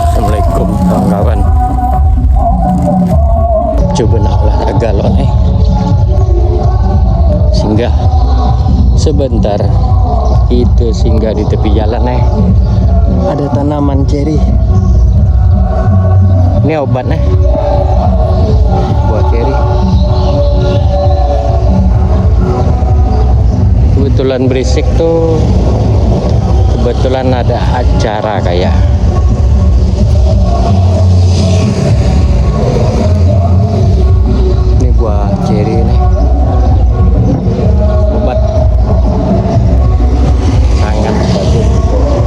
Assalamualaikum kawan-kawan. Coba nak olahraga loh nih. Singgah sebentar. Itu singgah di tepi jalan nih. Ada tanaman ceri. Ini obat nih. Buah ceri. Kebetulan berisik tuh. Kebetulan ada acara kayak. Ini buah ceri nih. Obat sangat bagus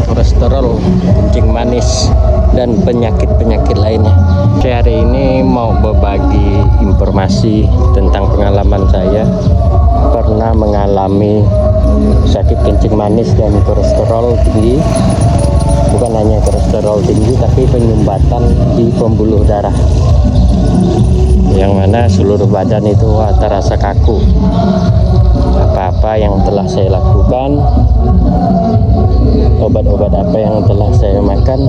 kolesterol, kencing manis, dan penyakit-penyakit lainnya. Saya hari ini mau berbagi informasi tentang pengalaman saya pernah mengalami sakit kencing manis dan kolesterol tinggi. Bukan hanya kolesterol tinggi, tapi penyumbatan di pembuluh darah, yang mana seluruh badan itu terasa kaku. Apa-apa yang telah saya lakukan, obat-obat apa yang telah saya makan,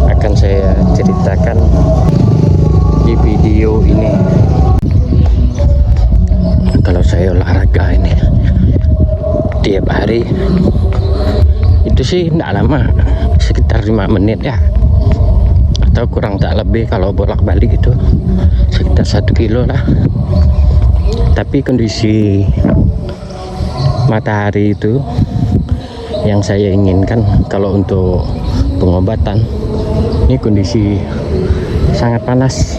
akan saya ceritakan di video ini. Kalau saya olahraga ini tiap hari itu sih tidak lama, sekitar 5 menit ya, atau kurang tak lebih. Kalau bolak-balik itu sekitar 1 kilo lah. Tapi kondisi matahari itu yang saya inginkan. Kalau untuk pengobatan, ini kondisi sangat panas,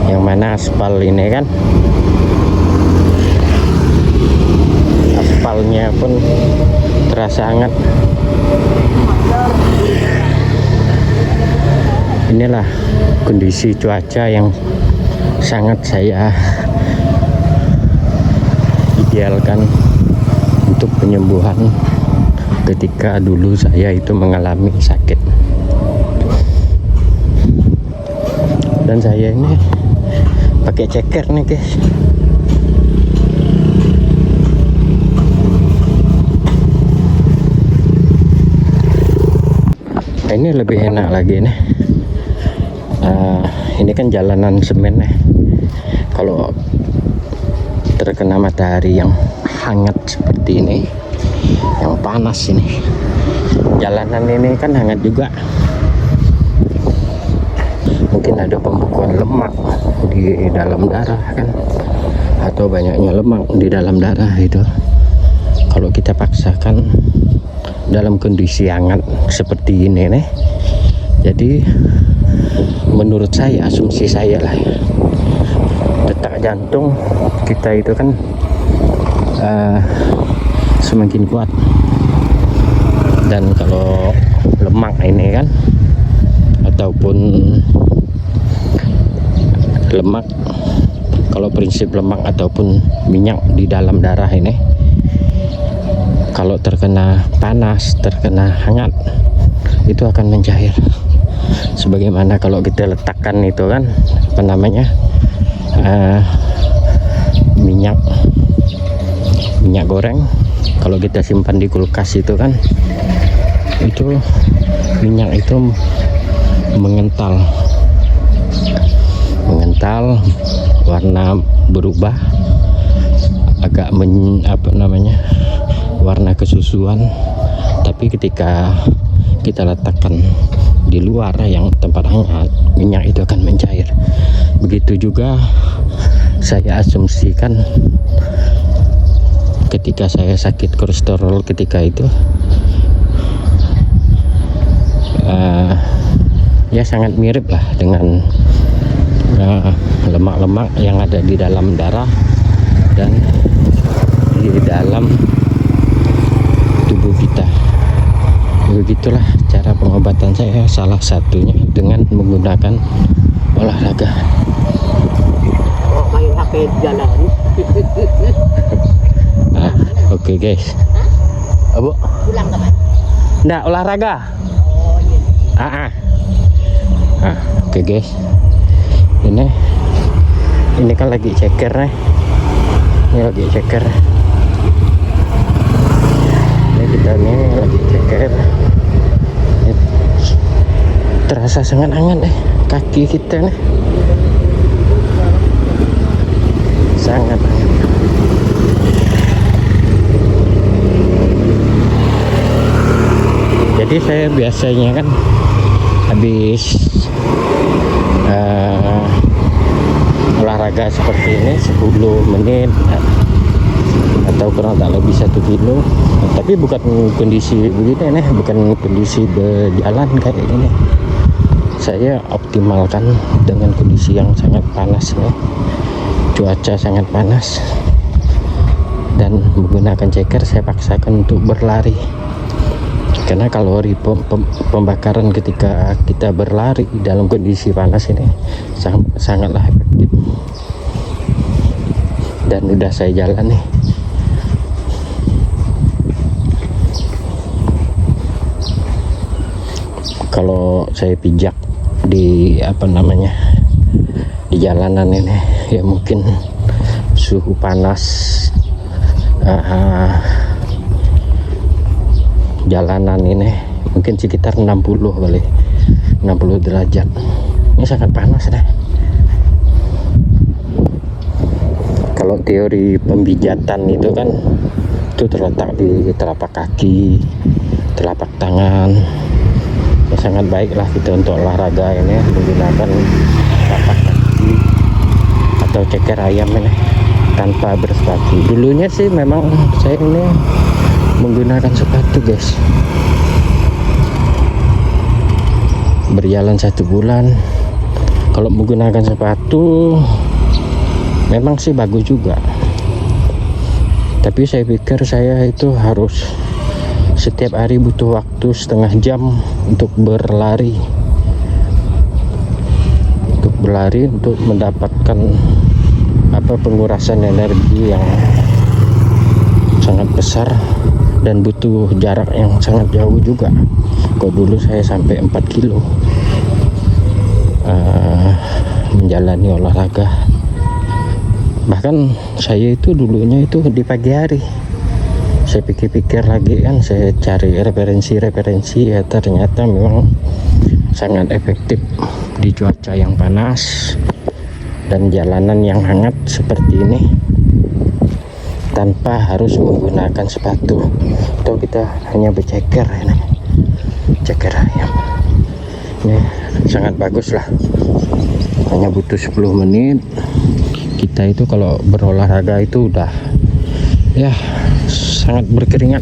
yang mana aspal ini kan, aspalnya pun terasa hangat. Inilah kondisi cuaca yang sangat saya idealkan untuk penyembuhan ketika dulu saya itu mengalami sakit. Dan saya ini pakai ceker nih guys. Ini lebih enak lagi nih. Ini kan jalanan semen nih. Kalau terkena matahari yang hangat seperti ini, yang panas ini, jalanan ini kan hangat juga. Mungkin ada pembekuan lemak di dalam darah kan, atau banyaknya lemak di dalam darah itu. Kalau kita paksakan dalam kondisi hangat seperti ini nih, jadi menurut saya, asumsi saya lah, detak jantung kita itu kan semakin kuat. Dan kalau lemak ini kan, ataupun lemak, kalau prinsip lemak ataupun minyak di dalam darah ini, kalau terkena panas, terkena hangat, itu akan mencair. Sebagaimana kalau kita letakkan itu kan, apa namanya, minyak goreng, kalau kita simpan di kulkas itu kan, itu minyak itu mengental, warna berubah, agak warna kesusuan. Tapi ketika kita letakkan di luar yang tempat hangat, minyak itu akan mencair. Begitu juga saya asumsikan ketika saya sakit kolesterol ketika itu, ya sangat mirip lah dengan lemak-lemak yang ada di dalam darah dan di dalam tubuh kita. Begitulah cara pengobatan saya, salah satunya dengan menggunakan olahraga. Oh, main HP jalan. Oke guys. Abu Pulang kapan? nggak olahraga. Oh iya. Oke guys, ini kan lagi ceker nih. Ini lagi ceker. terasa sangat hangat kaki kita nih, sangat hangat. Jadi saya biasanya kan habis olahraga seperti ini 10 menit atau kurang tak lebih 1 kilo, tapi bukan kondisi begini nih, bukan kondisi berjalan kayak gini. Saya optimalkan dengan kondisi yang sangat panas nih, cuaca sangat panas, dan menggunakan ceker saya paksakan untuk berlari, karena kalori pembakaran ketika kita berlari dalam kondisi panas ini sangatlah efektif. Dan udah saya jalan nih. Kalau saya pijak di di jalanan ini ya mungkin suhu panas jalanan ini mungkin sekitar 60 kali, 60 derajat. Ini sangat panas deh. Kalau teori pembijatan itu kan itu terletak di telapak kaki, telapak tangan. Ya, sangat baiklah kita untuk olahraga ini menggunakan telapak kaki atau ceker ayam ini tanpa bersepatu. Dulunya sih memang saya ini menggunakan sepatu guys, berjalan 1 bulan. Kalau menggunakan sepatu memang sih bagus juga, tapi saya pikir saya itu harus setiap hari butuh waktu setengah jam untuk berlari untuk mendapatkan pengurasan energi yang sangat besar dan butuh jarak yang sangat jauh juga. Kalau dulu saya sampai 4 kilo menjalani olahraga. Bahkan saya itu dulunya itu di pagi hari. Saya pikir-pikir lagi kan, saya cari referensi ya, ternyata memang sangat efektif di cuaca yang panas dan jalanan yang hangat seperti ini tanpa harus menggunakan sepatu, atau kita hanya berceker ini, ceker ayam. Ini sangat bagus lah, hanya butuh 10 menit. Kita itu kalau berolahraga itu udah ya sangat berkeringat,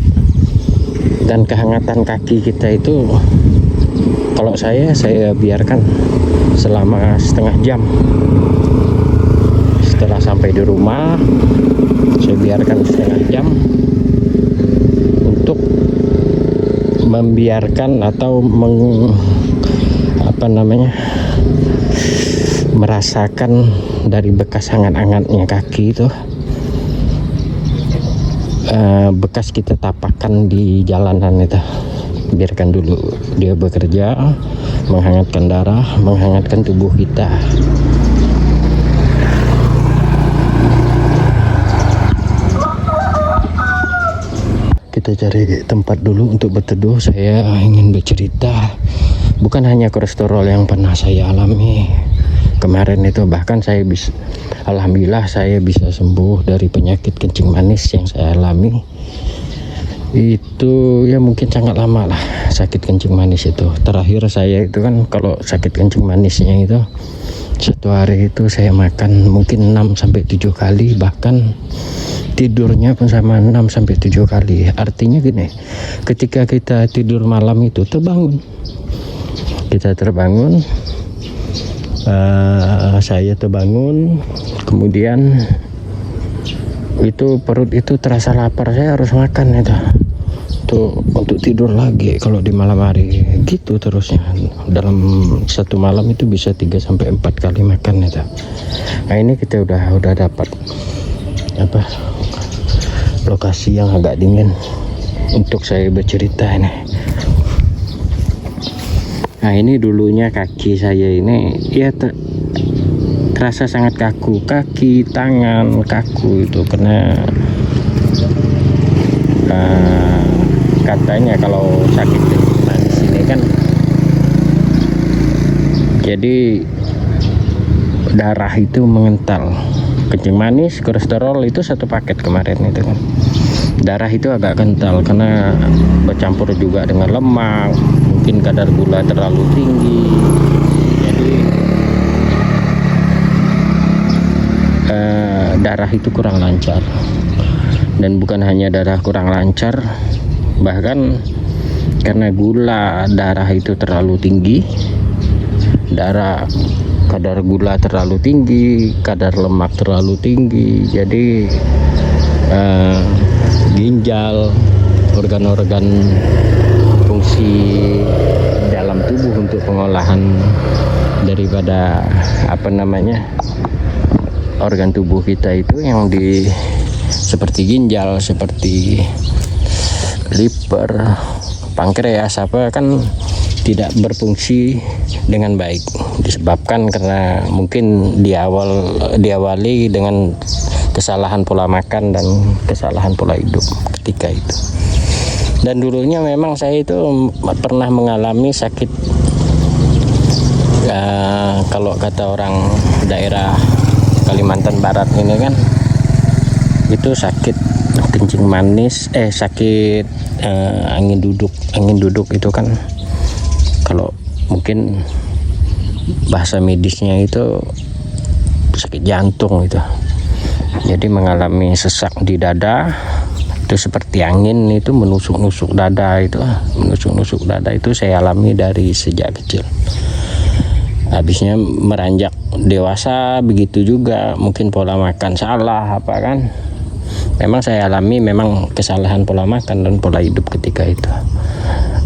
dan kehangatan kaki kita itu kalau saya biarkan selama setengah jam. Setelah sampai di rumah saya biarkan setengah jam untuk membiarkan atau merasakan dari bekas hangat-hangatnya kaki itu, bekas kita tapakkan di jalanan itu. Biarkan dulu dia bekerja, menghangatkan darah, menghangatkan tubuh kita. Kita cari tempat dulu untuk berteduh. Saya ingin bercerita, bukan hanya kolesterol yang pernah saya alami kemarin itu, bahkan alhamdulillah saya bisa sembuh dari penyakit kencing manis yang saya alami. Itu ya mungkin sangat lama lah sakit kencing manis itu. Terakhir saya itu kan kalau sakit kencing manisnya itu 1 hari itu saya makan mungkin 6-7 kali, bahkan tidurnya pun sama 6-7 kali. Artinya gini, ketika kita tidur malam itu kita terbangun, saya terbangun, kemudian itu perut itu terasa lapar, saya harus makan itu untuk tidur lagi kalau di malam hari gitu terusnya. Dalam 1 malam itu bisa 3-4 kali makan itu. Nah ini kita udah dapat lokasi yang agak dingin untuk saya bercerita ini. Nah ini dulunya kaki saya ini ya terasa sangat kaku, kaki tangan kaku itu karena katanya kalau sakit kencing manis ini kan Jadi darah itu mengental. Kencing manis, kolesterol itu satu paket kemarin itu kan. Darah itu agak kental karena bercampur juga dengan lemak, mungkin kadar gula terlalu tinggi. Jadi darah itu kurang lancar. Dan bukan hanya darah kurang lancar, bahkan karena gula darah itu terlalu tinggi, kadar gula terlalu tinggi, kadar lemak terlalu tinggi, jadi ginjal, organ-organ fungsi dalam tubuh untuk pengolahan daripada organ tubuh kita itu yang seperti ginjal, seperti liver, pankreas kan tidak berfungsi dengan baik, disebabkan karena mungkin diawali dengan kesalahan pola makan dan kesalahan pola hidup ketika itu. Dan dulunya memang saya itu pernah mengalami sakit, kalau kata orang daerah Kalimantan Barat ini kan, itu sakit kencing manis, sakit angin duduk itu kan, kalau mungkin bahasa medisnya itu sakit jantung itu. Jadi mengalami sesak di dada, itu seperti angin itu menusuk-nusuk dada itu saya alami dari sejak kecil. Habisnya meranjak dewasa begitu juga, mungkin pola makan salah kan. Memang saya alami memang kesalahan pola makan dan pola hidup ketika itu.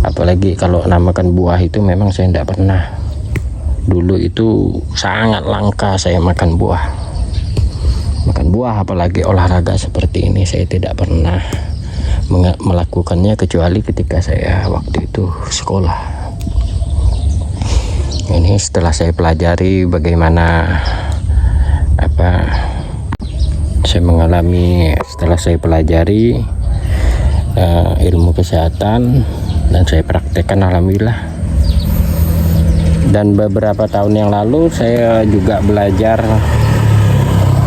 Apalagi kalau makan buah itu memang saya tidak pernah. Dulu itu sangat langka saya makan buah. Apalagi olahraga seperti ini saya tidak pernah melakukannya kecuali ketika saya waktu itu sekolah. Ini setelah saya pelajari bagaimana saya mengalami, setelah saya pelajari ilmu kesehatan dan saya praktekkan, alhamdulillah. Dan beberapa tahun yang lalu saya juga belajar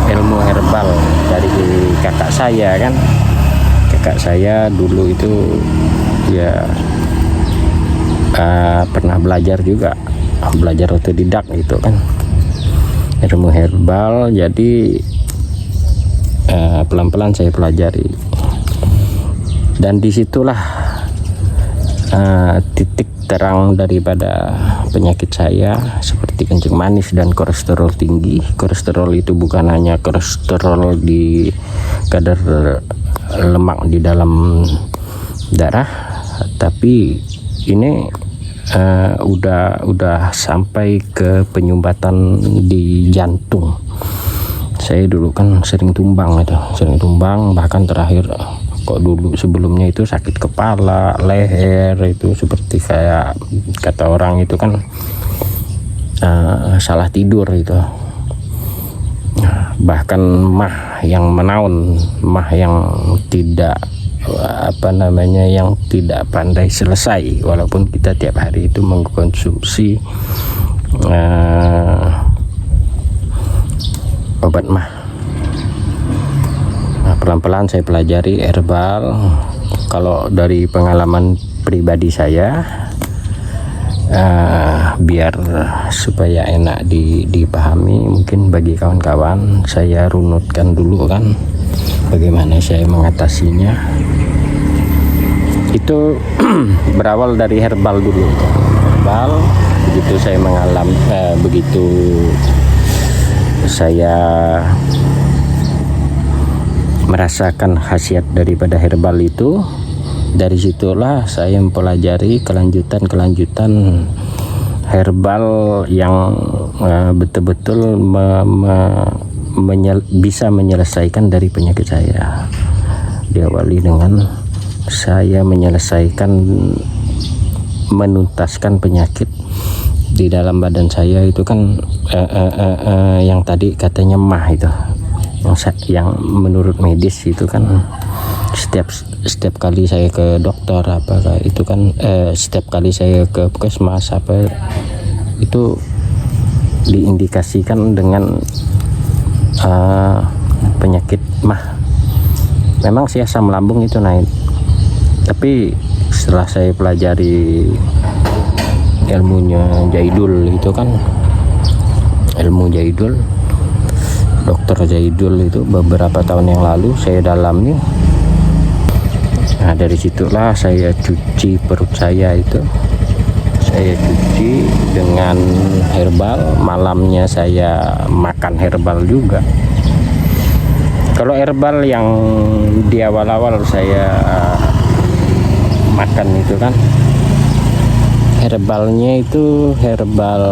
ilmu herbal dari kakak saya kan. Kakak saya dulu itu ya pernah belajar otodidak gitu kan, ilmu herbal. Jadi pelan-pelan saya pelajari, dan disitulah titik terang daripada penyakit saya seperti kencing manis dan kolesterol tinggi. Kolesterol itu bukan hanya kolesterol di kadar lemak di dalam darah, tapi ini udah sampai ke penyumbatan di jantung. Saya dulu kan sering tumbang, bahkan terakhir kok dulu sebelumnya itu sakit kepala, leher, itu seperti kayak kata orang itu kan salah tidur itu. Bahkan mah yang menaun, mah yang tidak yang tidak pandai selesai, walaupun kita tiap hari itu mengkonsumsi obat mah. Pelan-pelan saya pelajari herbal. Kalau dari pengalaman pribadi saya, biar supaya enak dipahami, mungkin bagi kawan-kawan saya runutkan dulu kan bagaimana saya mengatasinya. Itu berawal dari herbal dulu. Herbal, begitu saya mengalami, begitu saya merasakan khasiat daripada herbal itu, dari situlah saya mempelajari kelanjutan herbal yang betul-betul bisa menyelesaikan dari penyakit saya. Diawali dengan saya menuntaskan penyakit di dalam badan saya itu kan, yang tadi katanya mah itu, yang menurut medis itu kan setiap kali saya ke dokter setiap kali saya ke puskesmas itu diindikasikan dengan penyakit mah. Memang sih asam lambung itu naik, tapi setelah saya pelajari ilmunya Jaidul itu kan, ilmu Jaidul, dokter Jaidul itu beberapa tahun yang lalu saya dalami. Nah dari situlah saya cuci perut saya itu, saya cuci dengan herbal, malamnya saya makan herbal juga. Kalau herbal yang di awal-awal saya makan itu kan, herbalnya itu herbal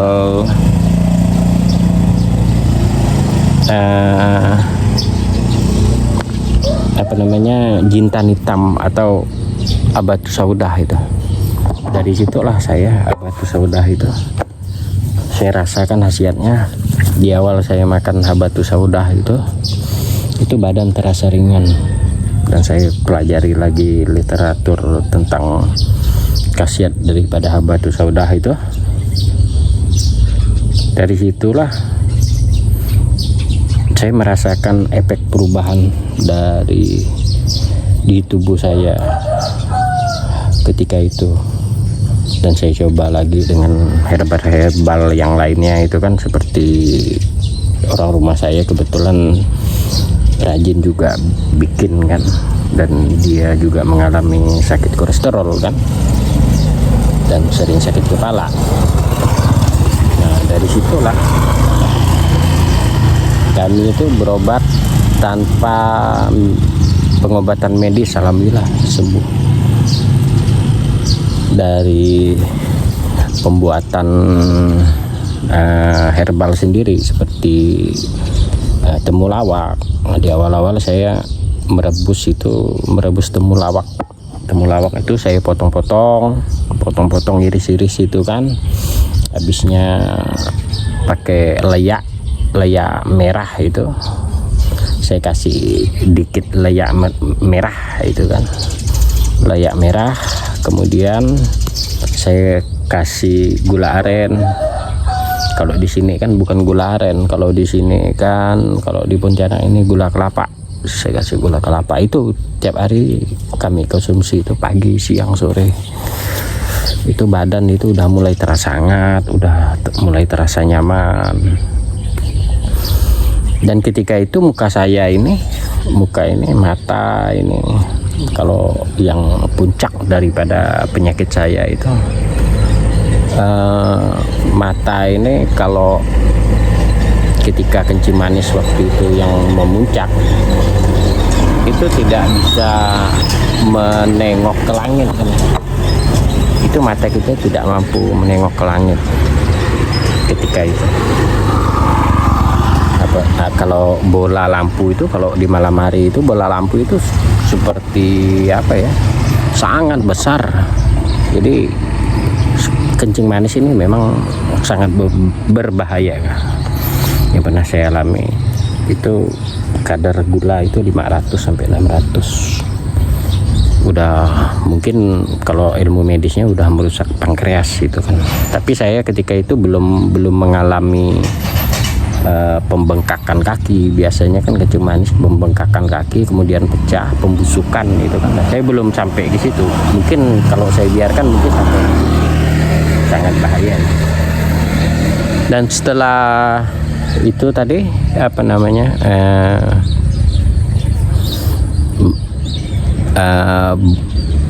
apa namanya, jintan hitam atau abatu saudah itu. Dari situlah saya abatu saudah itu saya rasakan khasiatnya. Di awal saya makan abatu saudah itu badan terasa ringan, dan saya pelajari lagi literatur tentang khasiat daripada abatu saudah itu. Dari situlah saya merasakan efek perubahan di tubuh saya ketika itu. Dan saya coba lagi dengan herbal yang lainnya itu kan, seperti orang rumah saya kebetulan rajin juga bikin kan, dan dia juga mengalami sakit kolesterol kan, dan sering sakit kepala. Nah dari situlah kami itu berobat tanpa pengobatan medis, alhamdulillah sembuh. Dari pembuatan herbal sendiri seperti temulawak. Nah, di awal-awal saya merebus temulawak. Temulawak itu saya potong-potong, iris-iris itu kan. Habisnya pakai leyak merah itu. Saya kasih dikit leyak merah itu kan. Leyak merah, kemudian saya kasih gula aren. Kalau di sini kan bukan gula aren, kalau di sini kan, kalau di Pontianak ini gula kelapa. Saya kasih gula kelapa itu tiap hari kami konsumsi itu, pagi, siang, sore. Itu badan itu udah mulai terasa hangat, udah mulai terasa nyaman. Dan ketika itu muka ini, mata ini, kalau yang puncak daripada penyakit saya itu mata ini, kalau ketika kencing manis waktu itu yang memuncak itu tidak bisa menengok ke langit kan. Itu mata kita tidak mampu menengok ke langit ketika itu. Kalau bola lampu itu, kalau di malam hari itu bola lampu itu seperti apa ya, sangat besar. Jadi kencing manis ini memang sangat berbahaya. Yang pernah saya alami itu kadar gula itu 500 sampai 600. Udah mungkin kalau ilmu medisnya udah merusak pankreas itu kan. Tapi saya ketika itu belum mengalami pembengkakan kaki. Biasanya kan kencing manis pembengkakan kaki kemudian pecah, pembusukan itu kan. Saya belum sampai di situ. Mungkin kalau saya biarkan mungkin sampai sangat bahaya. Dan setelah itu tadi apa namanya,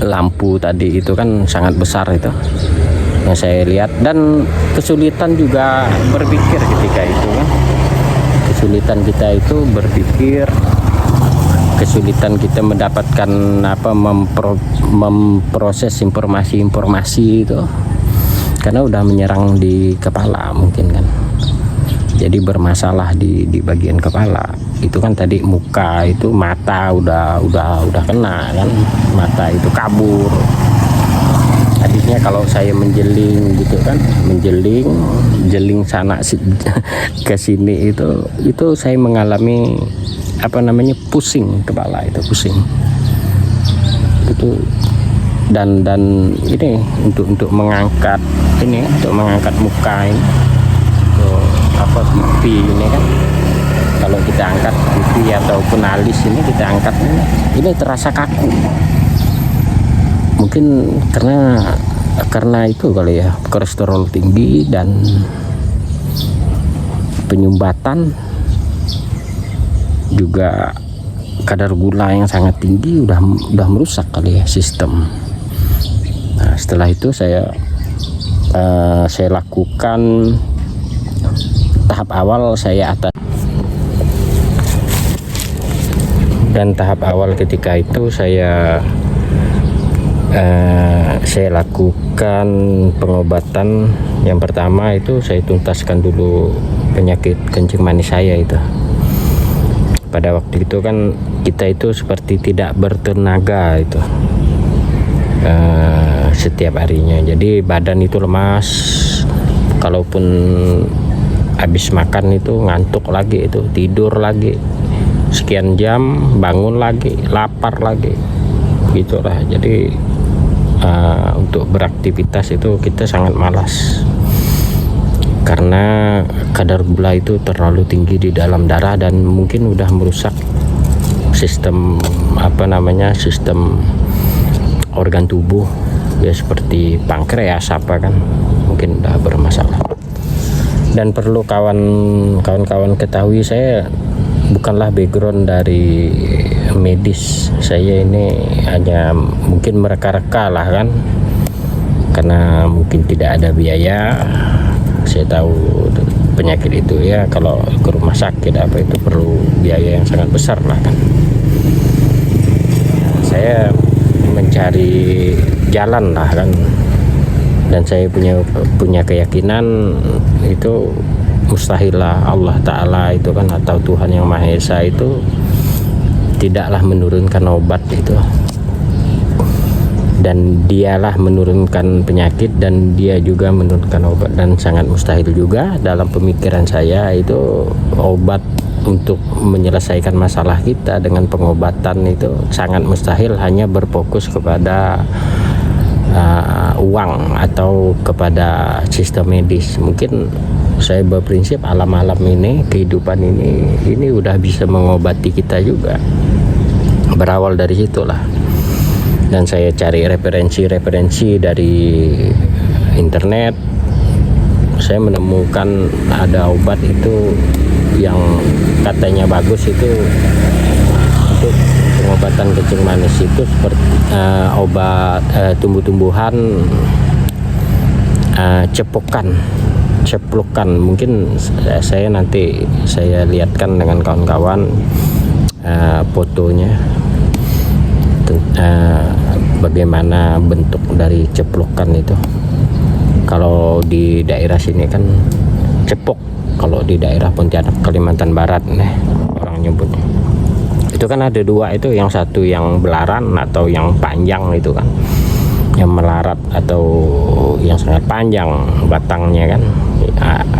lampu tadi itu kan sangat besar itu yang saya lihat, dan kesulitan juga berpikir ketika itu kan. Kesulitan kita itu berpikir, kesulitan kita mendapatkan memproses informasi itu karena udah menyerang di kepala mungkin kan. Jadi bermasalah di bagian kepala itu kan. Tadi muka itu, mata udah kena kan, mata itu kabur. Tadinya kalau saya menjeling gitu kan, jeling sana ke sini itu saya mengalami apa namanya, pusing kepala itu, pusing itu. Dan ini untuk mengangkat muka ini, apa pipi ini kan, kalau kita angkat pipi ataupun alis ini kita angkat ini terasa kaku. Mungkin karena itu kali ya, kolesterol tinggi dan penyumbatan, juga kadar gula yang sangat tinggi udah merusak kali ya sistem. Nah, setelah itu saya lakukan tahap awal, saya atas. Dan tahap awal ketika itu saya lakukan pengobatan. Yang pertama itu saya tuntaskan dulu penyakit kencing manis saya itu. Pada waktu itu kan kita itu seperti tidak bertenaga itu setiap harinya, jadi badan itu lemas. Kalaupun habis makan itu ngantuk lagi, itu tidur lagi sekian jam, bangun lagi lapar lagi, gitulah. Jadi untuk beraktivitas itu kita sangat malas karena kadar gula itu terlalu tinggi di dalam darah dan mungkin udah merusak sistem sistem organ tubuh ya, seperti pankreas kan mungkin udah bermasalah. Dan perlu kawan-kawan ketahui, saya bukanlah background dari medis. Saya ini hanya mungkin mereka-reka lah kan, karena mungkin tidak ada biaya. Saya tahu penyakit itu ya, kalau ke rumah sakit apa itu perlu biaya yang sangat besar lah kan. Saya mencari jalan lah kan, dan saya punya keyakinan itu mustahil lah Allah Ta'ala itu kan, atau Tuhan Yang Maha Esa itu tidaklah menurunkan obat itu, dan dialah menurunkan penyakit dan dia juga menurunkan obat. Dan sangat mustahil juga dalam pemikiran saya itu obat untuk menyelesaikan masalah kita dengan pengobatan itu sangat mustahil, hanya berfokus kepada uang atau kepada sistem medis. Mungkin saya berprinsip alam-alam ini, kehidupan ini udah bisa mengobati kita juga, berawal dari situlah. Dan saya cari referensi dari internet. Saya menemukan ada obat itu yang katanya bagus itu untuk pengobatan kencing manis itu, seperti obat tumbuh-tumbuhan ceplukan. Mungkin saya nanti saya lihatkan dengan kawan-kawan fotonya, bagaimana bentuk dari ceplukan itu. Kalau di daerah sini kan cepok, kalau di daerah Pontianak Kalimantan Barat nih orang nyebutnya. Itu kan ada dua itu, yang satu yang belaran atau yang panjang itu kan, yang melarat atau yang sangat panjang batangnya kan.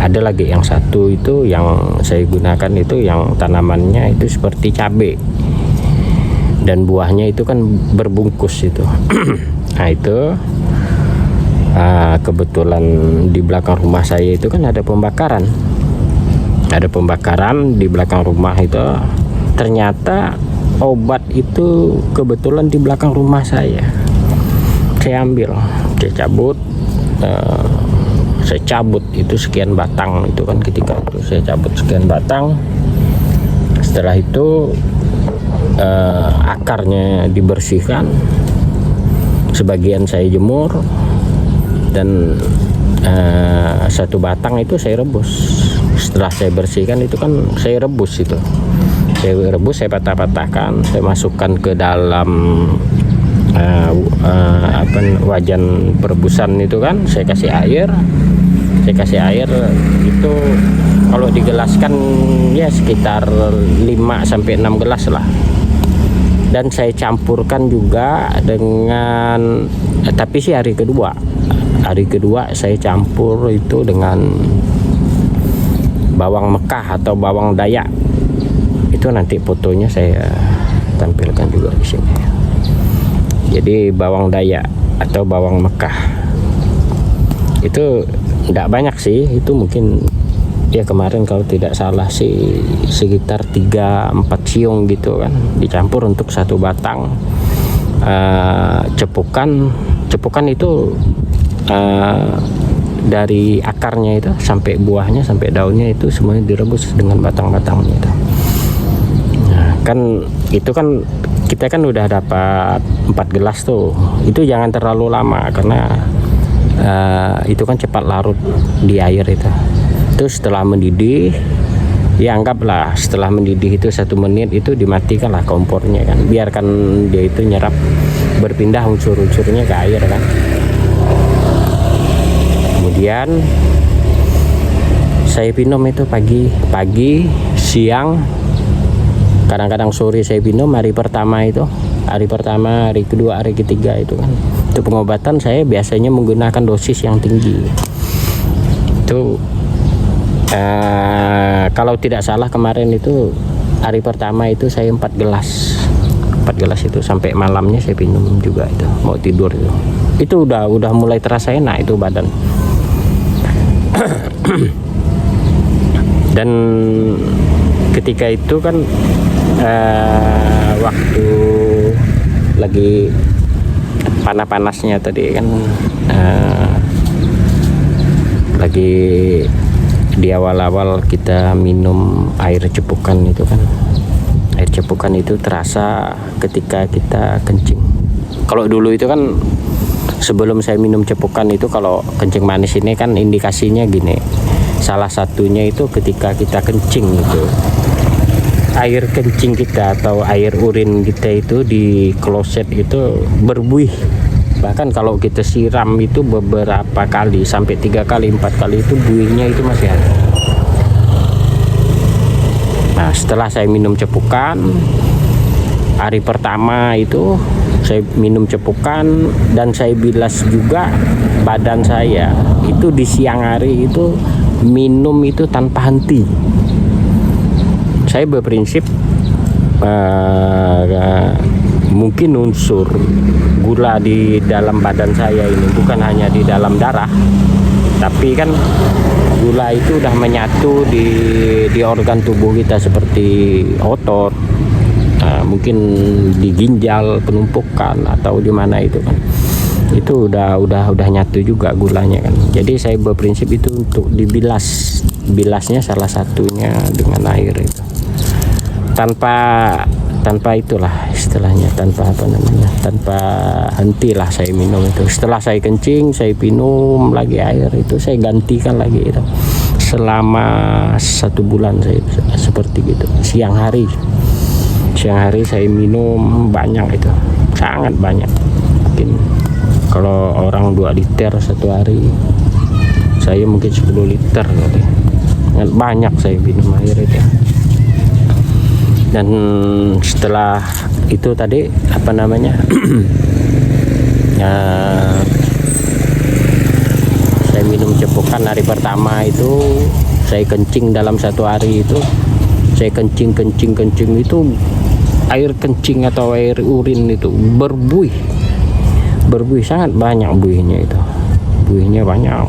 Ada lagi yang satu itu yang saya gunakan itu yang tanamannya itu seperti cabai dan buahnya itu kan berbungkus itu. Nah itu kebetulan di belakang rumah saya itu kan ada pembakaran di belakang rumah itu. Ternyata obat itu kebetulan di belakang rumah saya ambil, saya cabut itu sekian batang itu kan. Ketika itu saya cabut sekian batang, setelah itu akarnya dibersihkan, sebagian saya jemur, dan satu batang itu saya rebus. Setelah saya bersihkan itu kan saya rebus, saya patah-patahkan, saya masukkan ke dalam wajan perebusan itu kan. Saya kasih air itu kalau digelaskan ya sekitar 5-6 gelas lah. Dan saya campurkan juga dengan tapi sih hari kedua saya campur itu dengan bawang Mekah atau bawang Dayak. Itu nanti fotonya saya tampilkan juga di sini. Jadi bawang Dayak atau bawang Mekah itu tidak banyak sih, itu mungkin ya kemarin kalau tidak salah sih sekitar 3-4 siung gitu kan, dicampur untuk satu batang cepukan itu dari akarnya itu sampai buahnya sampai daunnya itu semuanya direbus dengan batang-batangnya itu. Nah, kan itu kan kita kan udah dapat 4 gelas tuh, itu jangan terlalu lama karena itu kan cepat larut di air itu. Terus setelah mendidih, ya anggaplah setelah mendidih itu 1 menit itu dimatikan lah kompornya kan, biarkan dia itu nyerap, berpindah unsur-unsurnya ke air kan. Kemudian saya minum itu pagi, siang, kadang-kadang sore saya minum. Hari pertama, hari kedua, hari ketiga itu kan. Itu pengobatan saya biasanya menggunakan dosis yang tinggi. Itu kalau tidak salah kemarin itu hari pertama itu saya 4 gelas itu sampai malamnya saya minum juga itu, mau tidur itu udah mulai terasa enak itu badan. Dan ketika itu kan waktu lagi panas-panasnya tadi kan, lagi di awal-awal kita minum air cepukan itu kan, air cepukan itu terasa ketika kita kencing. Kalau dulu itu kan sebelum saya minum cepukan itu, kalau kencing manis ini kan indikasinya gini, salah satunya itu ketika kita kencing itu air kencing kita atau air urin kita itu di kloset itu berbuih. Bahkan kalau kita siram itu beberapa kali sampai 3 kali 4 kali itu buihnya itu masih ada. Nah, setelah saya minum cepukan hari pertama itu saya minum cepukan dan saya bilas juga badan saya itu di siang hari itu minum itu tanpa henti. Saya berprinsip mungkin unsur gula di dalam badan saya ini bukan hanya di dalam darah, tapi kan gula itu udah menyatu di organ tubuh kita seperti otot, mungkin di ginjal penumpukan atau di mana itu kan, itu udah nyatu juga gulanya kan. Jadi saya berprinsip itu untuk bilasnya salah satunya dengan air itu, tanpa itulah istilahnya, tanpa henti lah saya minum itu. Setelah saya kencing saya minum lagi air itu, saya gantikan lagi itu selama 1 bulan saya seperti gitu. Siang hari saya minum banyak itu, sangat banyak. Mungkin kalau orang 2 liter 1 hari, saya mungkin 10 liter gitu. Sangat banyak saya minum air itu. Dan setelah itu tadi saya minum cepukan hari pertama itu, saya kencing dalam 1 hari itu, saya kencing itu air kencing atau air urin itu berbuih sangat banyak, buihnya banyak.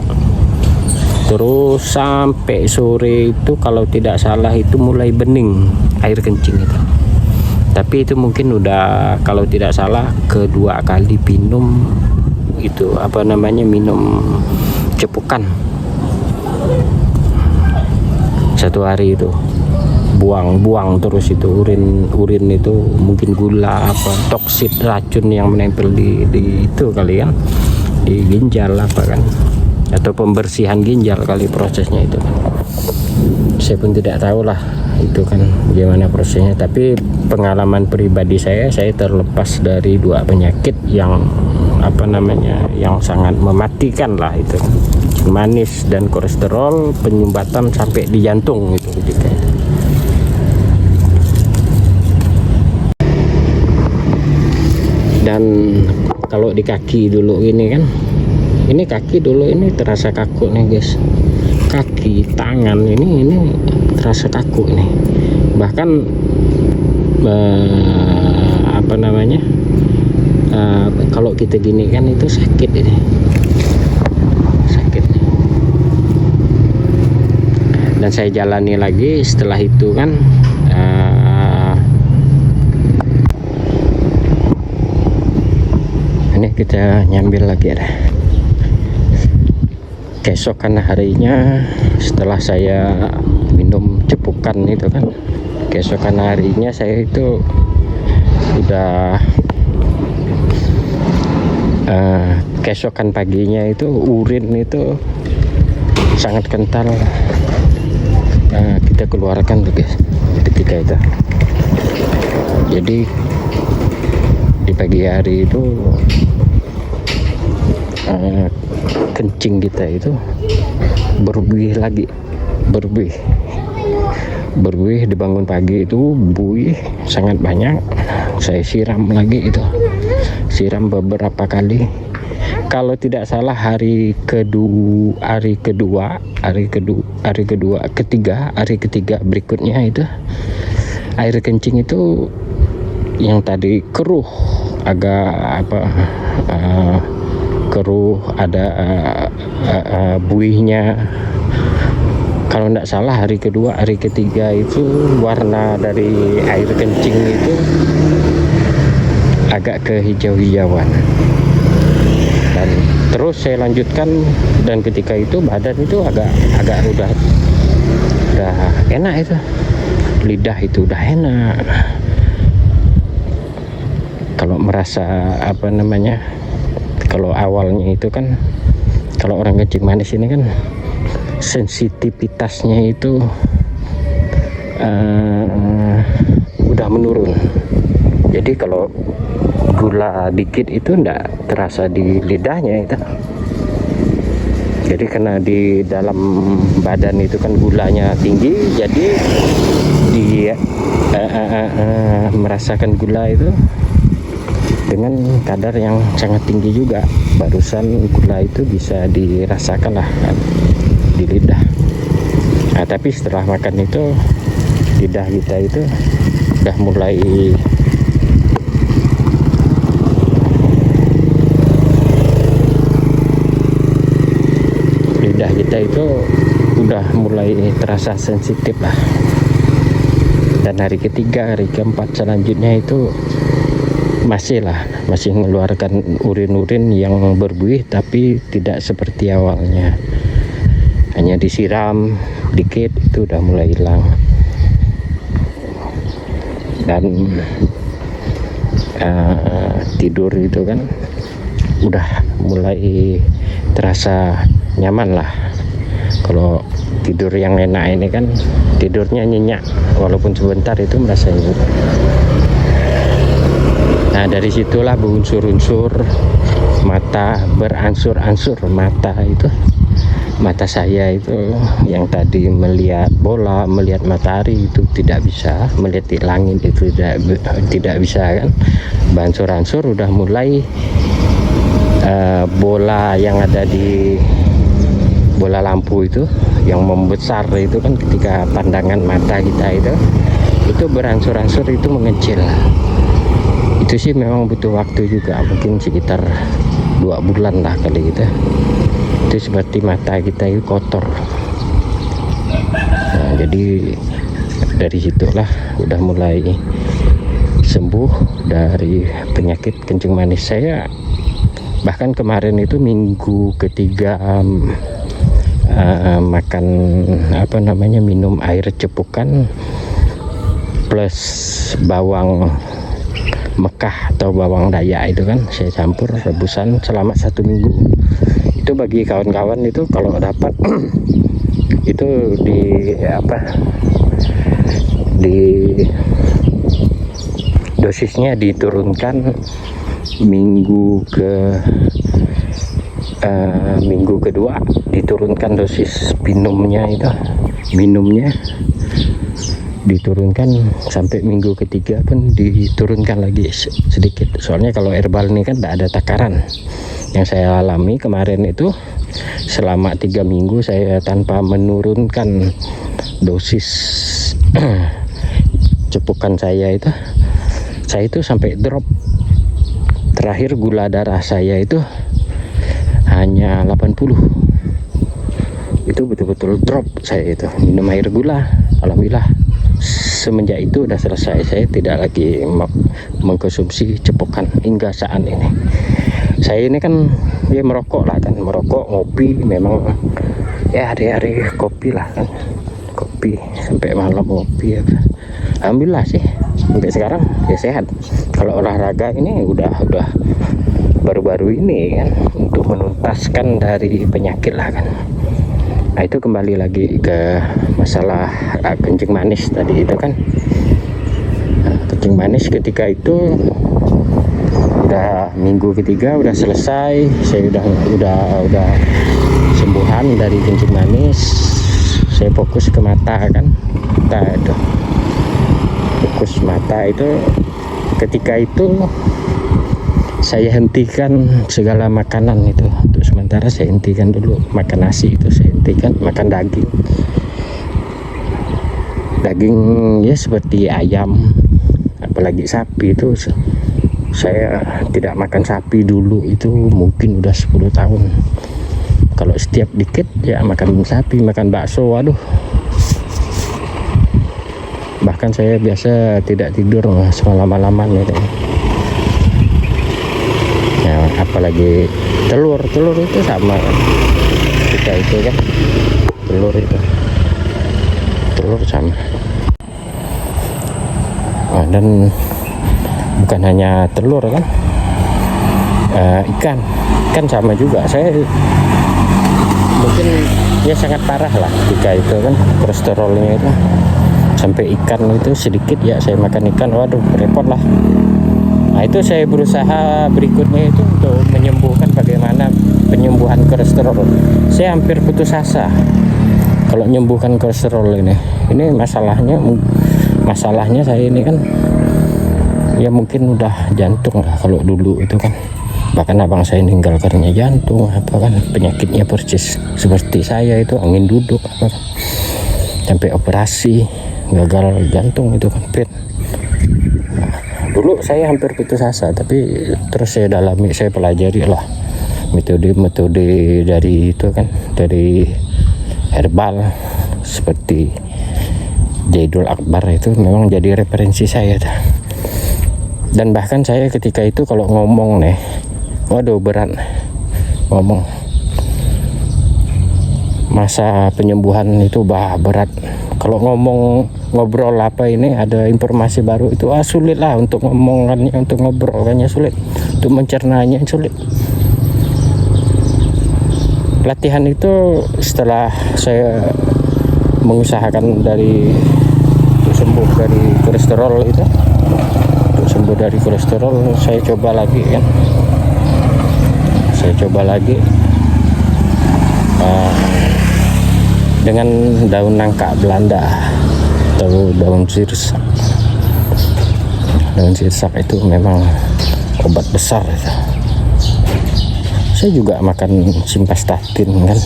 Terus sampai sore itu kalau tidak salah itu mulai bening air kencing itu. Tapi itu mungkin udah kalau tidak salah kedua kali minum itu minum cepukan 1 hari itu, buang terus itu urin itu, mungkin gula toksit racun yang menempel di itu kali kan, di ginjal kan, atau pembersihan ginjal kali prosesnya itu. Saya pun tidak tahu lah itu kan bagaimana prosesnya, tapi pengalaman pribadi saya terlepas dari 2 penyakit yang yang sangat mematikan lah itu, manis dan kolesterol, penyumbatan sampai di jantung itu ketika itu. Dan kalau di kaki dulu ini kan, ini kaki dulu ini terasa kaku nih guys, kaki tangan ini terasa kaku nih, bahkan kalau kita gini kan itu sakit dan saya jalani lagi. Setelah itu kan ini kita nyambil lagi ada. Keesokan harinya setelah saya minum cepukan itu kan, keesokan harinya saya itu udah keesokan paginya itu urin itu sangat kental, kita keluarkan tuh guys ketika itu. Jadi di pagi hari itu kencing kita itu berbuih lagi, berbuih dibangun pagi itu buih sangat banyak. Saya siram lagi itu, siram beberapa kali. Kalau tidak salah hari ketiga berikutnya itu air kencing itu yang tadi keruh, agak keruh, ada buihnya. Kalau tidak salah hari ketiga itu warna dari air kencing itu agak kehijau-hijauan. Dan terus saya lanjutkan, dan ketika itu badan itu agak udah enak itu, lidah itu udah enak. Kalau merasa kalau awalnya itu kan, kalau orang kencing manis ini kan sensitivitasnya itu udah menurun. Jadi kalau gula dikit itu enggak terasa di lidahnya itu. Jadi karena di dalam badan itu kan gulanya tinggi, jadi dia merasakan gula itu dengan kadar yang sangat tinggi juga. Barusan gula itu bisa dirasakan lah kan di lidah. Nah, tapi setelah makan itu lidah kita itu udah mulai terasa sensitif lah. Dan hari ketiga, hari keempat selanjutnya itu masih mengeluarkan urin-urin yang berbuih, tapi tidak seperti awalnya. Hanya disiram dikit itu udah mulai hilang. Dan tidur itu kan udah mulai terasa nyaman lah. Kalau tidur yang enak ini kan tidurnya nyenyak, walaupun sebentar itu merasa nyenyak. Nah, dari situlah berunsur-unsur mata, beransur-ansur mata itu. Mata saya itu yang tadi melihat bola, melihat matahari itu tidak bisa, melihat di langit itu tidak bisa kan. Beransur-ansur udah mulai bola yang ada di bola lampu itu yang membesar itu kan, ketika pandangan mata kita itu beransur-ansur itu mengecil. Itu sih memang butuh waktu juga, mungkin sekitar 2 bulan lah kali gitu. Itu seperti mata kita itu kotor. Nah, jadi dari situlah udah mulai sembuh dari penyakit kencing manis saya. Bahkan kemarin itu minggu ketiga makan minum air cepukan plus bawang Mekah atau bawang Dayak itu kan saya campur rebusan selama 1 minggu. Itu bagi kawan-kawan itu kalau dapat itu di dosisnya diturunkan minggu kedua, diturunkan dosis minumnya diturunkan, sampai minggu ketiga pun diturunkan lagi sedikit. Soalnya kalau herbal ini kan tidak ada takaran. Yang saya alami kemarin itu selama 3 minggu saya tanpa menurunkan dosis cepukan saya itu sampai drop. Terakhir gula darah saya itu hanya 80. itu betul-betul drop saya itu minum air gula. Alhamdulillah semenjak itu udah selesai, saya tidak lagi mengkonsumsi cepokan hingga saat ini. Saya ini kan ya merokok lah kan, merokok, ngopi, memang ya hari-hari kopi lah kan, kopi sampai malam ngopi ya. Alhamdulillah sih sampai sekarang ya sehat. Kalau olahraga ini udah baru-baru ini kan untuk menuntaskan dari penyakit lah kan. Nah itu kembali lagi ke masalah kencing manis tadi itu kan. Nah, kencing manis ketika itu udah minggu ketiga udah selesai, saya udah sembuhan dari kencing manis. Saya fokus ke mata kan, itu fokus mata itu. Ketika itu saya hentikan segala makanan itu untuk sementara. Saya hentikan dulu makan nasi, itu saya hentikan makan daging ya seperti ayam, apalagi sapi itu. Saya tidak makan sapi dulu itu mungkin udah 10 tahun. Kalau setiap dikit ya makan sapi, makan bakso, waduh. Bahkan saya biasa tidak tidur semalam-malaman gitu. Ya, apalagi telur itu sama kan. Kita itu kan telur sama. Nah, dan bukan hanya telur kan, ikan sama juga. Saya mungkin ya sangat parah lah jika itu kan kolesterolnya itu sampai ikan itu sedikit ya saya makan ikan, waduh repot lah. Nah itu saya berusaha berikutnya itu untuk menyembuhkan, bagaimana penyembuhan kolesterol. Saya hampir putus asa kalau menyembuhkan kolesterol ini masalahnya saya ini kan ya mungkin udah jantung lah. Kalau dulu itu kan bahkan abang saya meninggal karena jantung apa kan, penyakitnya persis seperti saya itu, angin duduk apa kan. Sampai operasi gagal jantung itu kan, pit. Dulu saya hampir putus asa, tapi terus saya dalami, saya pelajari lah metode dari itu kan, dari herbal seperti Zaidul Akbar itu memang jadi referensi saya. Dan bahkan saya ketika itu kalau ngomong nih, waduh berat ngomong. Masa penyembuhan itu berat. Kalau ngobrol apa ini ada informasi baru itu sulit lah untuk ngomongannya, untuk ngobrolnya sulit, untuk mencernanya sulit. Latihan itu setelah saya mengusahakan untuk sembuh dari kolesterol itu, saya coba lagi kan, dengan daun nangka Belanda atau daun sirsak. Daun sirsak itu memang obat besar itu. Saya juga makan simvastatin kan,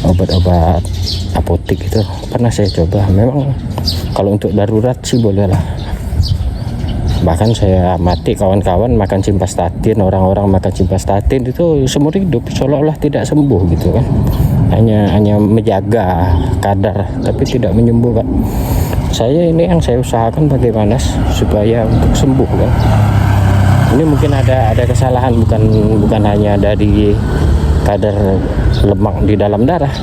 obat-obat apotik itu pernah saya coba. Memang kalau untuk darurat sih boleh lah. Bahkan saya amati kawan-kawan makan simvastatin, orang-orang makan simvastatin itu seumur hidup seolah-olah tidak sembuh gitu kan. Hanya menjaga kadar tapi tidak menyembuhkan. Saya ini yang saya usahakan bagaimana supaya untuk sembuh kan. Ini mungkin ada kesalahan, bukan hanya dari kadar lemak di dalam darah.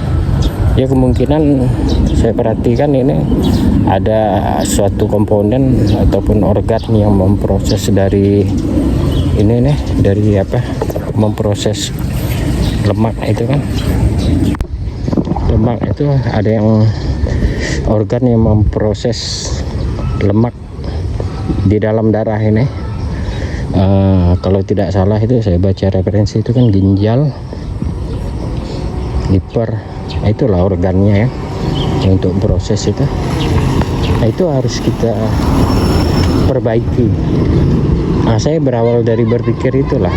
Ya kemungkinan saya perhatikan ini ada suatu komponen ataupun organ yang memproses dari ini nih, dari memproses lemak itu kan. Lemak itu ada yang organ yang memproses lemak di dalam darah ini. Kalau tidak salah itu saya baca referensi itu kan ginjal, liver, itulah organnya ya untuk proses itu. Nah itu harus kita perbaiki. Nah saya berawal dari berpikir itulah,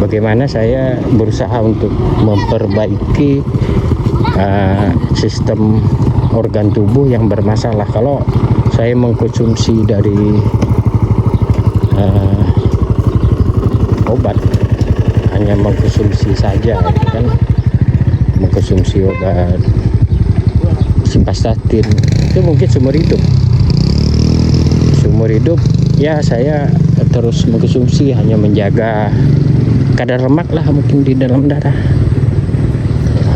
bagaimana saya berusaha untuk memperbaiki sistem organ tubuh yang bermasalah. Kalau saya mengkonsumsi dari obat, hanya mengkonsumsi saja kan, mengkonsumsi obat simvastatin itu mungkin seumur hidup ya saya terus mengkonsumsi, hanya menjaga kadar lemak lah mungkin di dalam darah.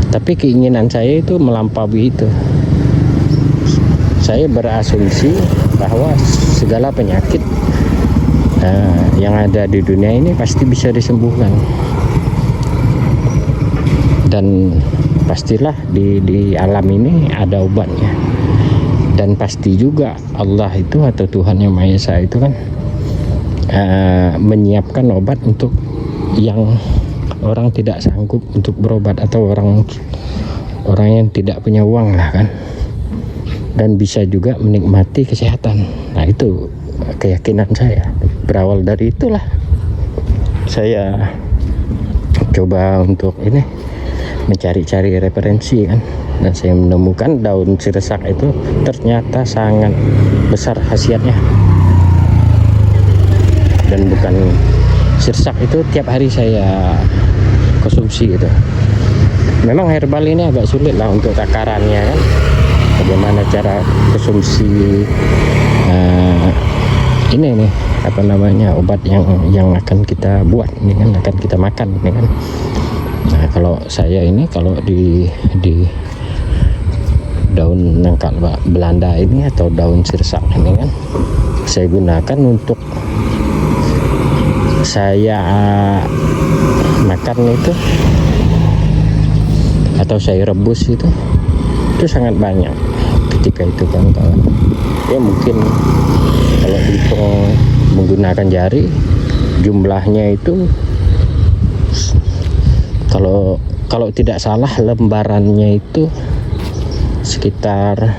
Tapi keinginan saya itu melampaui itu. Saya berasumsi bahwa segala penyakit yang ada di dunia ini pasti bisa disembuhkan, dan pastilah di alam ini ada obatnya. Dan pasti juga Allah itu atau Tuhan Yang Maha Esa itu kan menyiapkan obat untuk yang orang tidak sanggup untuk berobat, atau orang yang tidak punya uang lah kan, dan bisa juga menikmati kesehatan. Nah itu keyakinan saya. Berawal dari itulah saya coba untuk ini mencari-cari referensi kan, dan saya menemukan daun sirsak itu ternyata sangat besar khasiatnya. Dan bukan sirsak itu tiap hari saya konsumsi gitu. Memang herbal ini agak sulit lah untuk takarannya kan, bagaimana cara konsumsi ini nih apa namanya obat yang akan kita buat ini kan, akan kita makan ini kan. Nah kalau saya ini kalau di daun nangka Belanda ini atau daun sirsak ini kan, saya gunakan untuk saya makan itu, atau saya rebus itu sangat banyak ketika itu kan. Ya mungkin kalau dihitung menggunakan jari jumlahnya itu kalau tidak salah lembarannya itu sekitar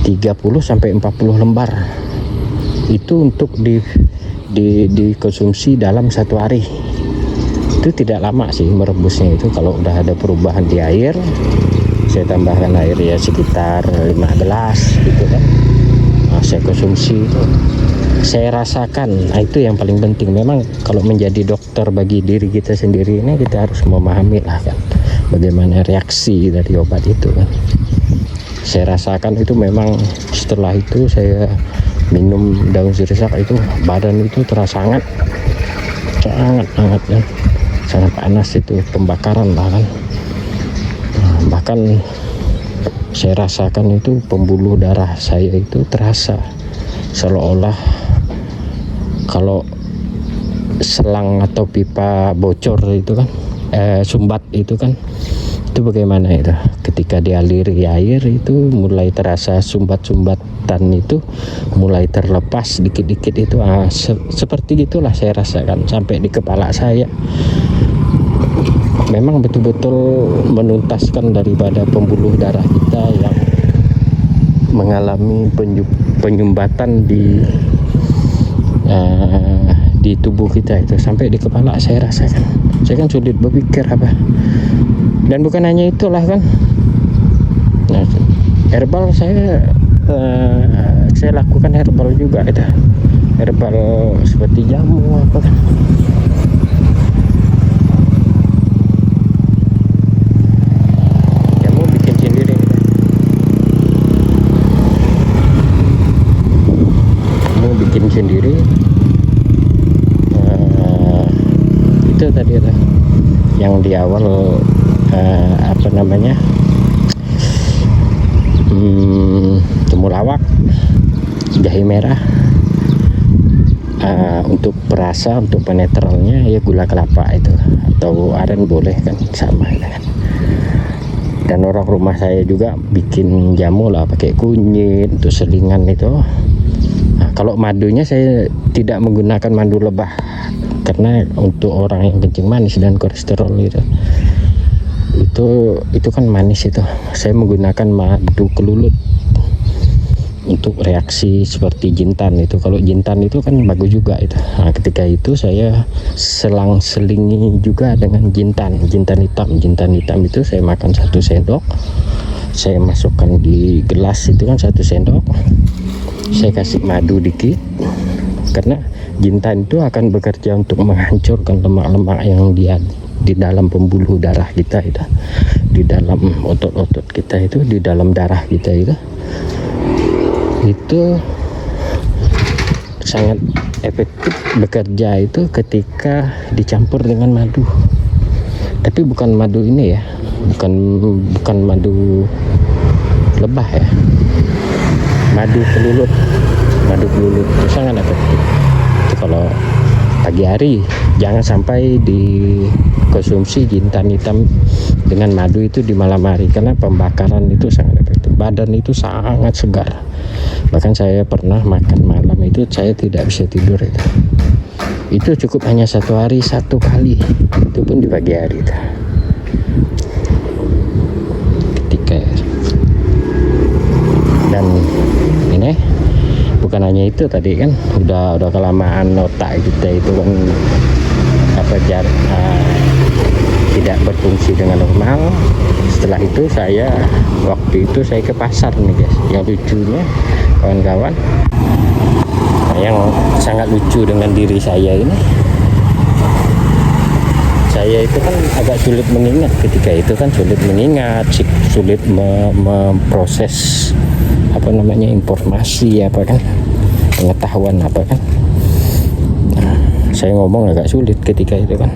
30 sampai 40 lembar. Itu untuk dikonsumsi dalam satu hari. Itu tidak lama sih merebusnya itu. Kalau udah ada perubahan di air, saya tambahkan air ya sekitar 5 gelas gitu kan. Nah, saya konsumsi itu, saya rasakan. Nah, itu yang paling penting. Memang kalau menjadi dokter bagi diri kita sendiri ini, kita harus memahami lah kan bagaimana reaksi dari obat itu kan. Saya rasakan itu memang setelah itu saya minum daun sirsak itu, badan itu terasa sangat kan, sangat panas itu, pembakaran lah kan. Nah, bahkan saya rasakan itu pembuluh darah saya itu terasa seolah-olah kalau selang atau pipa bocor itu kan, sumbat itu kan, itu bagaimana itu ketika dialiri air itu mulai terasa sumbat-sumbatan itu mulai terlepas dikit-dikit itu. Seperti gitulah saya rasakan sampai di kepala saya. Memang betul-betul menuntaskan daripada pembuluh darah kita yang mengalami penyumbatan di tubuh kita itu, sampai di kepala saya rasakan. Saya kan sulit berpikir apa. Dan bukan hanya itulah kan. Nah, herbal saya lakukan herbal juga itu. Herbal seperti jamu apa kan. Jamu bikin sendiri. Jamu bikin sendiri. Itu tadi ada yang di awal apa namanya, temulawak, jahe merah, untuk perasa, untuk penetralnya ya gula kelapa itu, atau aren boleh kan, sama kan. Dan orang rumah saya juga bikin jamu lah pakai kunyit untuk selingan itu. Nah, kalau madunya saya tidak menggunakan madu lebah, karena untuk orang yang kencing manis dan kolesterol itu kan manis itu. Saya menggunakan madu kelulut untuk reaksi seperti jintan itu. Kalau jintan itu kan bagus juga itu. Nah, ketika itu saya seling-selingi juga dengan jintan hitam itu saya makan 1 sendok, saya masukkan di gelas itu kan 1 sendok, saya kasih madu dikit, karena jintan itu akan bekerja untuk menghancurkan lemak-lemak yang dia di dalam pembuluh darah kita itu, di dalam otot-otot kita itu, di dalam darah kita itu sangat efektif bekerja itu ketika dicampur dengan madu. Tapi bukan madu ini ya, bukan madu lebah ya, madu kelulut itu sangat efektif. Itu kalau pagi hari jangan sampai dikonsumsi jintan hitam dengan madu itu di malam hari, karena pembakaran itu sangat efektif, badan itu sangat segar. Bahkan saya pernah makan malam itu saya tidak bisa tidur itu cukup hanya 1 hari 1 kali, itu pun di pagi hari itu. Ketika dan ini bukan hanya itu tadi kan, udah kelamaan otak kita itu kan tidak berfungsi dengan normal. Setelah itu waktu itu saya ke pasar nih guys. Yang lucunya kawan-kawan, yang sangat lucu dengan diri saya ini, saya itu kan agak sulit mengingat ketika itu kan, sulit memproses informasi pengetahuan kan. Nah, saya ngomong agak sulit ketika itu kan.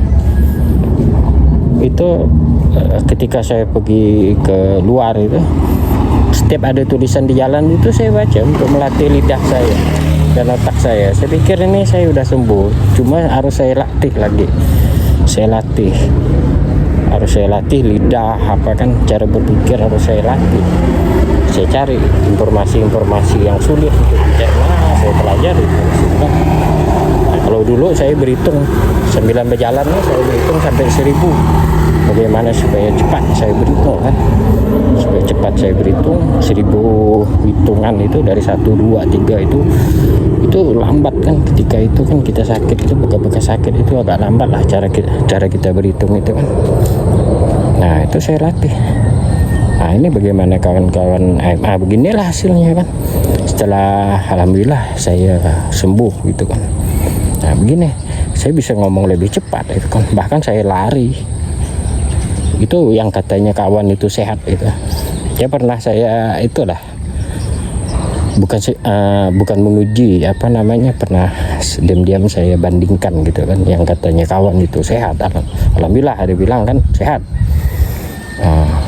Itu ketika saya pergi ke luar itu, setiap ada tulisan di jalan itu saya baca untuk melatih lidah saya dan otak saya. Saya pikir ini saya udah sembuh, cuma harus saya latih lagi. Harus saya latih lidah, cara berpikir harus saya latih. Saya cari informasi yang sulit untuk dicerna, saya pelajari. Nah, kalau dulu saya berhitung 9 berjalan, saya berhitung sampai 1000. Bagaimana supaya cepat saya berhitung kan? Supaya cepat saya berhitung 1000 hitungan itu dari 1, 2, 3 itu lambat kan. Ketika itu kan kita sakit itu, bekas sakit itu agak lambat lah cara kita berhitung itu kan. Nah itu saya latih. Nah ini bagaimana kawan-kawan, beginilah hasilnya kan. Setelah alhamdulillah saya sembuh gitu kan. Nah begini, saya bisa ngomong lebih cepat itu kan. Bahkan saya lari. Itu yang katanya kawan itu sehat itu. Ya pernah saya itulah. Bukan menguji pernah diam-diam saya bandingkan gitu kan, yang katanya kawan itu sehat. Alhamdulillah dia bilang kan sehat.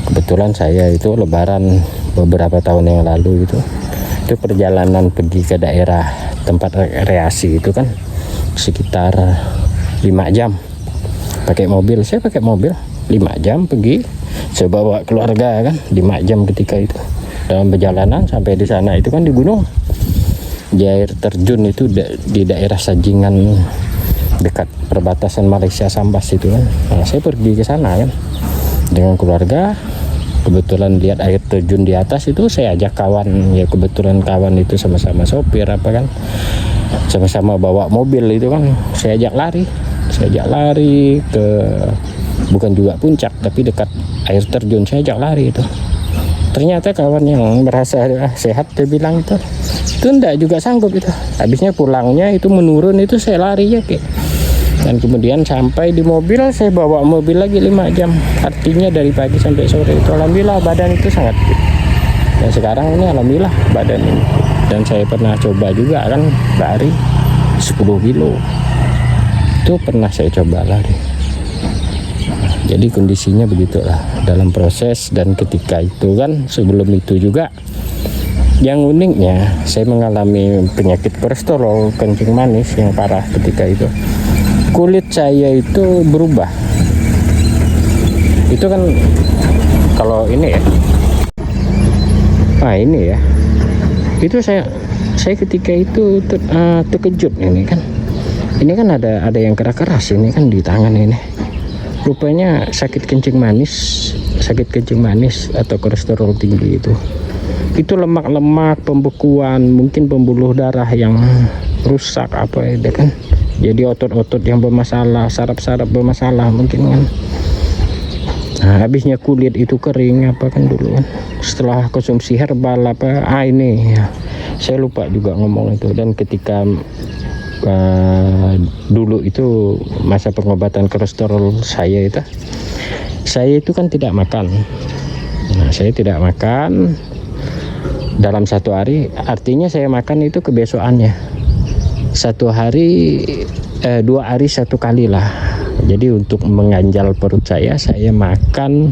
Kebetulan saya itu lebaran beberapa tahun yang lalu itu perjalanan pergi ke daerah tempat rekreasi itu kan sekitar 5 jam pakai mobil. Saya pakai mobil 5 jam pergi, saya bawa keluarga kan 5 jam ketika itu. Dalam perjalanan sampai di sana itu kan di gunung, di air terjun itu di daerah Sajingan dekat perbatasan Malaysia Sambas itu kan. Nah, saya pergi ke sana kan dengan keluarga. Kebetulan lihat air terjun di atas itu, saya ajak kawan, ya kebetulan kawan itu sama-sama sopir kan, sama-sama bawa mobil itu kan. Saya ajak lari ke, bukan juga puncak tapi dekat air terjun, saya ajak lari itu. Ternyata kawan yang merasa sehat dia bilang itu enggak juga sanggup itu. Habisnya pulangnya itu menurun itu saya lari ya kayak. Dan kemudian sampai di mobil, saya bawa mobil lagi 5 jam. Artinya dari pagi sampai sore itu alhamdulillah badan itu sangat fit. Dan sekarang ini alhamdulillah badan ini. Dan saya pernah coba juga kan lari 10 kilo. Itu pernah saya coba lari. Jadi kondisinya begitulah dalam proses. Dan ketika itu kan, sebelum itu juga yang uniknya saya mengalami penyakit kolesterol kencing manis yang parah ketika itu. Kulit saya itu berubah. Itu kan kalau ini ya, ini ya, itu saya ketika itu terkejut ini kan. Ini kan ada yang keras ini kan di tangan ini. Rupanya sakit kencing manis atau kolesterol tinggi itu lemak-lemak, pembekuan, mungkin pembuluh darah yang rusak kan. Jadi otot-otot yang bermasalah, saraf-saraf bermasalah mungkin kan. Nah, habisnya kulit itu kering kan dulu kan. Setelah konsumsi herbal ini ya, saya lupa juga ngomong itu. Dan ketika dulu itu masa pengobatan kolesterol saya itu kan tidak makan. Nah, saya tidak makan dalam satu hari, artinya saya makan itu kebesokannya. Satu hari, 2 hari 1 kali lah. Jadi untuk mengganjal perut saya makan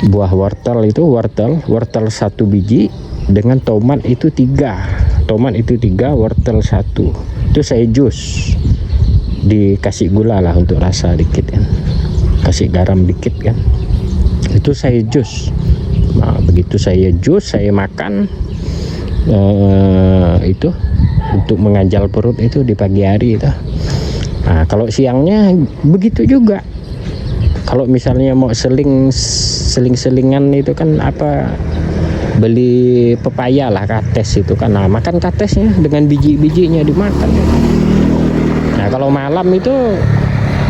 buah wortel itu, wortel 1 biji dengan tomat itu 3, wortel 1. Itu saya jus, dikasih gula lah untuk rasa dikit kan, kasih garam dikit kan, itu saya jus. Nah, begitu saya jus, saya makan itu untuk mengganjal perut itu di pagi hari itu. Nah, kalau siangnya begitu juga. Kalau misalnya mau selingan itu kan beli pepaya lah, kates itu kan. Nah, makan katesnya dengan biji-bijinya dimakan. Nah, kalau malam itu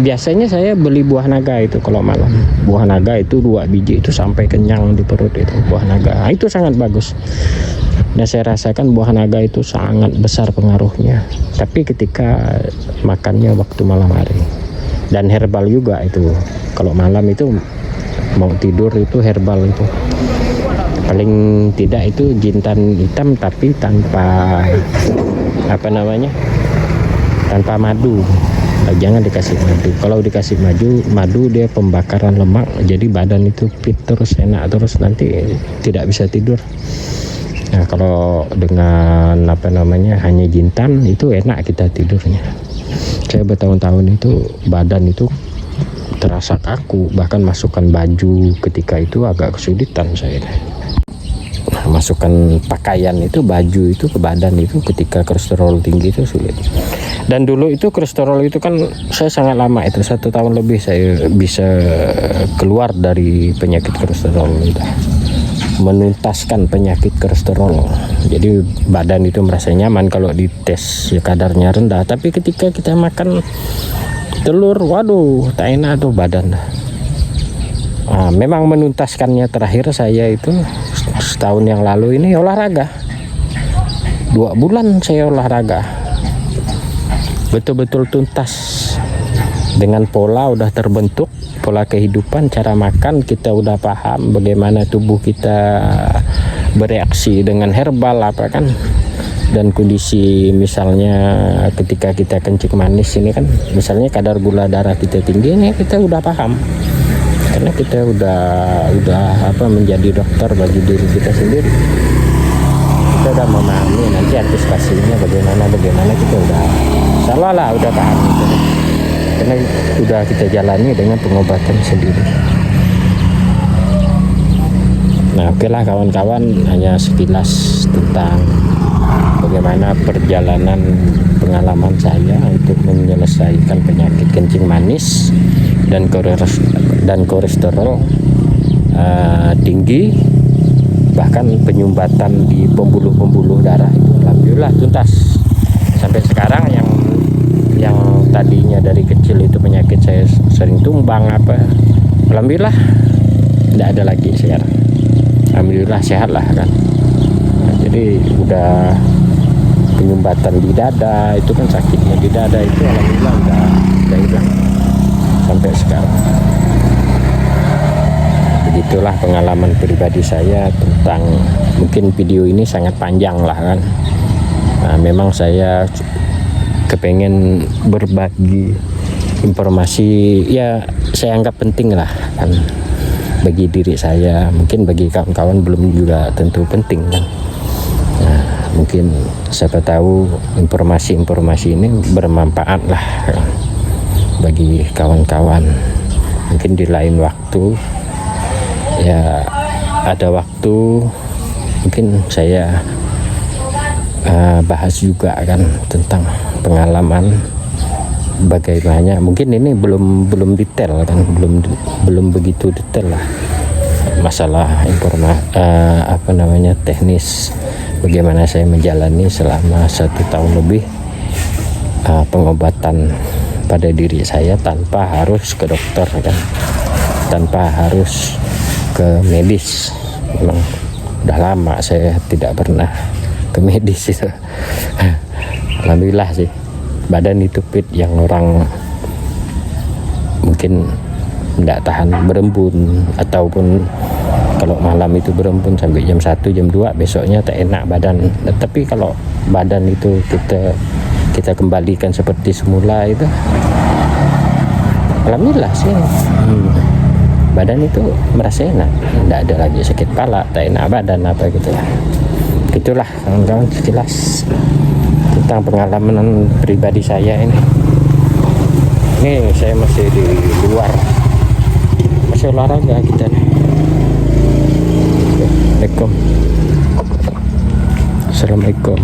biasanya saya beli buah naga itu. Kalau malam buah naga itu 2 biji itu sampai kenyang di perut itu buah naga. Nah, itu sangat bagus. Nah, saya rasakan buah naga itu sangat besar pengaruhnya. Tapi ketika makannya waktu malam hari. Dan herbal juga itu. Kalau malam itu mau tidur itu herbal itu. Paling tidak itu jintan hitam tapi tanpa tanpa madu. Jangan dikasih madu. Kalau dikasih madu dia pembakaran lemak, jadi badan itu fit terus, enak terus, nanti tidak bisa tidur. Nah, kalau dengan hanya jintan itu enak kita tidurnya. Saya bertahun-tahun itu badan itu terasa kaku, bahkan masukkan baju ketika itu agak kesulitan saya. Nah, masukkan pakaian itu, baju itu ke badan itu ketika kolesterol tinggi itu sulit. Dan dulu itu kolesterol itu kan saya sangat lama itu, 1 tahun lebih saya bisa keluar dari penyakit kolesterol itu, menuntaskan penyakit kolesterol. Jadi badan itu merasa nyaman kalau dites kadarnya rendah, tapi ketika kita makan telur, waduh tak enak tuh badan. Nah, memang menuntaskannya terakhir saya itu setahun yang lalu ini olahraga. 2 bulan saya olahraga, betul-betul tuntas dengan pola udah terbentuk, pola kehidupan, cara makan kita udah paham bagaimana tubuh kita bereaksi dengan herbal kan. Dan kondisi misalnya ketika kita kencing manis ini kan, misalnya kadar gula darah kita tinggi, ini kita udah paham karena kita udah menjadi dokter bagi diri kita sendiri. Kita udah memahami nanti antisipasinya bagaimana kita udah paham gitu. Karena udah kita jalani dengan pengobatan sendiri. Nah, oke lah kawan-kawan, hanya sekilas tentang bagaimana perjalanan pengalaman saya untuk menyelesaikan penyakit kencing manis dan kolesterol tinggi, bahkan penyumbatan di pembuluh-pembuluh darah itu alhamdulillah tuntas. Sampai sekarang yang tadinya dari kecil itu penyakit saya sering tumbang alhamdulillah tidak ada lagi sekarang. Alhamdulillah sehat lah kan. Nah, jadi udah penyumbatan di dada itu kan, sakitnya di dada itu alhamdulillah udah hilang sampai sekarang. Begitulah pengalaman pribadi saya tentang, mungkin video ini sangat panjang lah kan. Nah, memang saya kepengen berbagi informasi ya, saya anggap penting lah kan bagi diri saya, mungkin bagi kawan-kawan belum juga tentu penting kan. Nah, mungkin siapa tahu informasi-informasi ini bermanfaat lah kan, bagi kawan-kawan. Mungkin di lain waktu ya, ada waktu mungkin saya bahas juga kan tentang pengalaman bagaimana. Mungkin ini belum detail kan, belum begitu detail lah masalah teknis bagaimana saya menjalani selama 1 tahun lebih pengobatan pada diri saya tanpa harus ke dokter kan, tanpa harus ke medis. Memang udah lama saya tidak pernah ke medis itu. Alhamdulillah sih, badan itu fit, yang orang mungkin tidak tahan berembun, ataupun kalau malam itu berembun sampai jam 1 jam 2 besoknya tak enak badan. Tapi kalau badan itu kita kembalikan seperti semula itu, alhamdulillah sih, badan itu merasa enak, tidak ada lagi sakit kepala, tak enak badan apa gitu ya. Itulah kawan-kawan sekilas tentang pengalaman pribadi saya ini. Ini saya masih di luar, masih olahraga kita nih. Assalamualaikum.